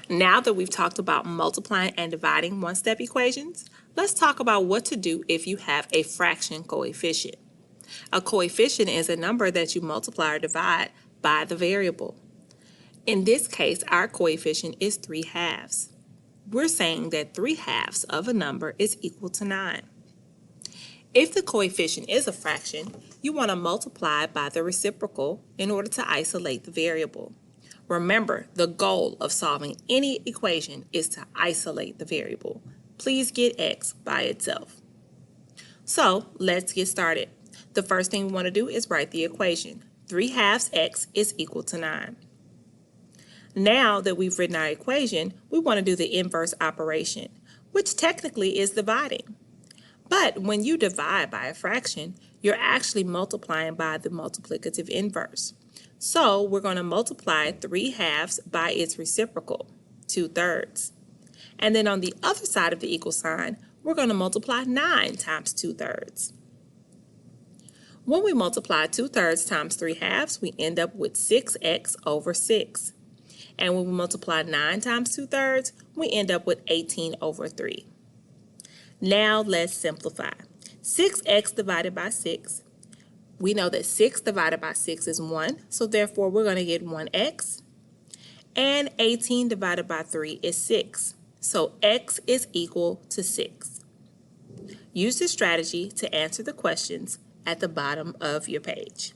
Now that we've talked about multiplying and dividing one-step equations, let's talk about what to do if you have a fraction coefficient. A coefficient is a number that you multiply or divide by the variable. In this case, our coefficient is 3/2. We're saying that 3/2 of a number is equal to 9. If the coefficient is a fraction, you want to multiply by the reciprocal in order to isolate the variable. Remember, the goal of solving any equation is to isolate the variable. Please get x by itself. So let's get started. The first thing we want to do is write the equation. 3/2 x is equal to 9. Now that we've written our equation, we want to do the inverse operation, which technically is dividing. But when you divide by a fraction, you're actually multiplying by the multiplicative inverse. So we're going to multiply 3/2 by its reciprocal, 2/3. And then on the other side of the equal sign, we're going to multiply 9 times 2/3. When we multiply 2/3 times 3/2, we end up with 6x over 6. And when we multiply 9 times 2/3, we end up with 18 over 3. Now let's simplify. 6x divided by 6. We know that 6 divided by 6 is 1, so therefore we're going to get 1x. And 18 divided by 3 is 6, so x is equal to 6. Use this strategy to answer the questions at the bottom of your page.